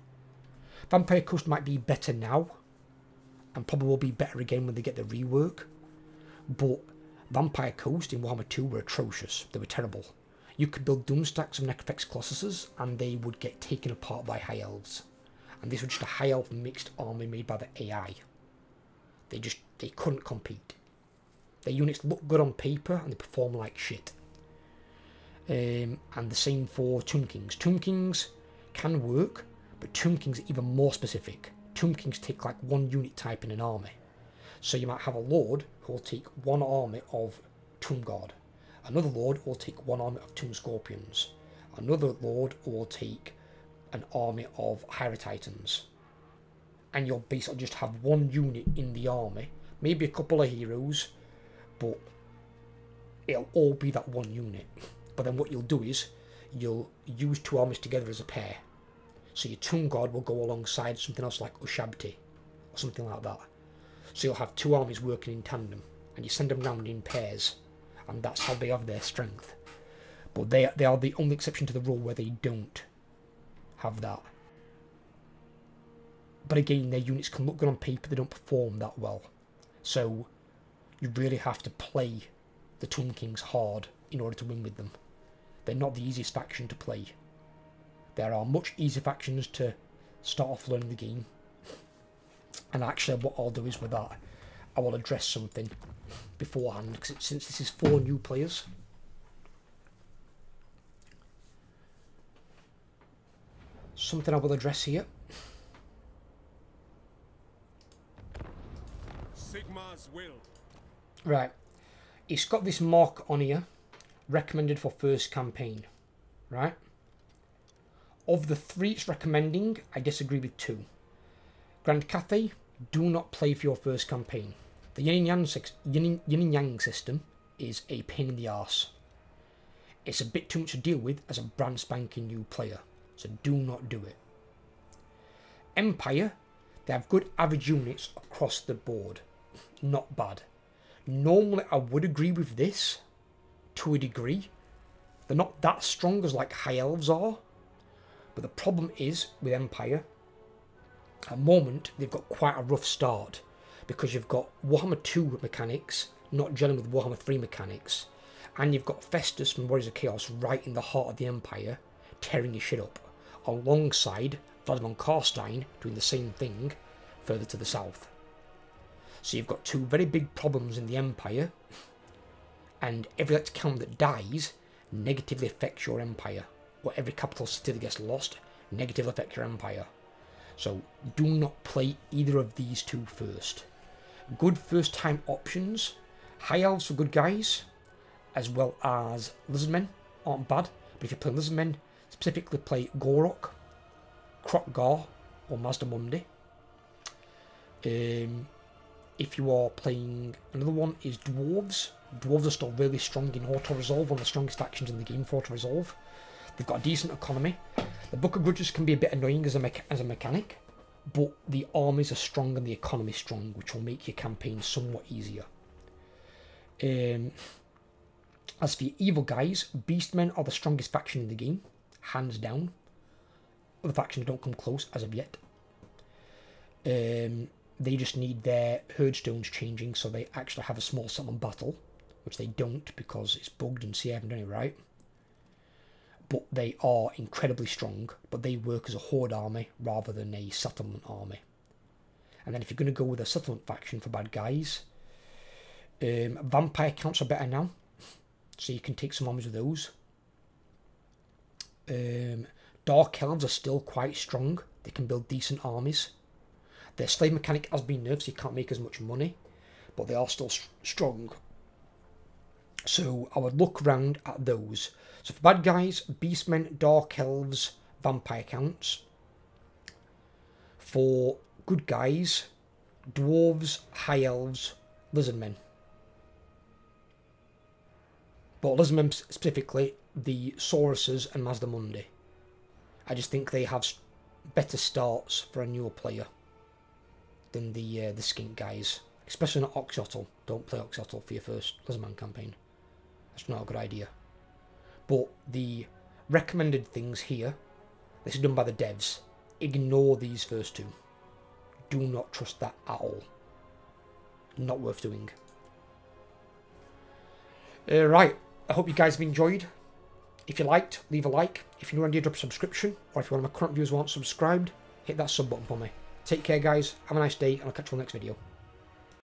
Vampire Coast might be better now, and probably will be better again when they get the rework. But Vampire Coast in Warhammer 2 were atrocious. They were terrible. You could build Doom stacks of Necrophects Colossuses, and they would get taken apart by High Elves. And this was just a High Elf mixed army made by the AI. They couldn't compete. Their units look good on paper, and they perform like shit. And the same for Tomb Kings. Tomb Kings can work, but Tomb Kings are even more specific. Tomb Kings take like one unit type in an army. So you might have a Lord who will take one army of Tomb Guard. Another Lord will take one army of Tomb Scorpions. Another Lord will take an army of Hierotitans. And you'll basically just have one unit in the army maybe a couple of heroes, but it'll all be that one unit. But then what you'll do is you'll use 2 armies together as a pair. So your Tomb Guard will go alongside something else like Ushabti or something like that. So you'll have 2 armies working in tandem, and you send them round in pairs, and that's how they have their strength. But they are the only exception to the rule where they don't have that. But again, their units can look good on paper, they don't perform that well. So you really have to play the Tomb Kings hard in order to win with them. They're not the easiest faction to play. There are much easier factions to start off learning the game. And actually what I'll do is with that, I will address something beforehand, because since this is for new players. Something I will address here. Sigmar's will. Right. It's got this mark on here. Recommended for first campaign. Right? Of the 3 it's recommending, I disagree with 2. Grand Cathay, do not play for your first campaign. The yin and yang system is a pain in the arse. It's a bit too much to deal with as a brand spanking new player. So do not do it. Empire, they have good average units across the board. Not bad. Normally I would agree with this to a degree. They're not that strong as like High Elves are. But the problem is with Empire, at the moment they've got quite a rough start. Because you've got Warhammer 2 mechanics not gelling with Warhammer 3 mechanics. And you've got Festus from Warriors of Chaos right in the heart of the Empire, tearing your shit up. Alongside Vlad von Karstein doing the same thing further to the south. So you've got 2 very big problems in the Empire, and every Let's Count that dies negatively affects your Empire, or every capital city that gets lost negatively affects your Empire. So do not play either of these 2 first. Good first time options, High Elves for good guys, as well as Lizardmen aren't bad, but if you play Lizardmen, specifically play Gorok, Krokgar, or Mazdamundi. If you are playing, another one is Dwarves. Dwarves are still really strong in auto-resolve, one of the strongest factions in the game for auto-resolve. They've got a decent economy. The Book of Grudges can be a bit annoying as a mechanic, but the armies are strong and the economy is strong, which will make your campaign somewhat easier. As for your evil guys, Beastmen are the strongest faction in the game, hands down. Other factions don't come close as of yet. They just need their herd stones changing so they actually have a small settlement battle, which they don't because it's bugged and CA haven't done it right. But they are incredibly strong, but they work as a horde army rather than a settlement army. And then if you're going to go with a settlement faction for bad guys, vampire counts are better now, so you can take some armies with those. Dark Elves are still quite strong. They can build decent armies. Their slave mechanic has been nerfed, so you can't make as much money, but they are still strong. So I would look around at those. So for bad guys, Beastmen, Dark Elves, Vampire counts. For good guys, Dwarves, High Elves, Lizardmen. But Lizardmen specifically, the Sauruses and Mazdamundi. I just think they have better starts for a newer player than the skink guys. Especially not Oxyotl. Don't play Oxyotl for your first Lizardman campaign. That's not a good idea. But the recommended things here, this is done by the devs. Ignore these first 2. Do not trust that at all. Not worth doing. Right, I hope you guys have enjoyed. If you liked, leave a like. If you're new around here, drop a subscription. Or if you're one of my current viewers who aren't subscribed, hit that sub button for me. Take care guys, have a nice day, and I'll catch you on the next video.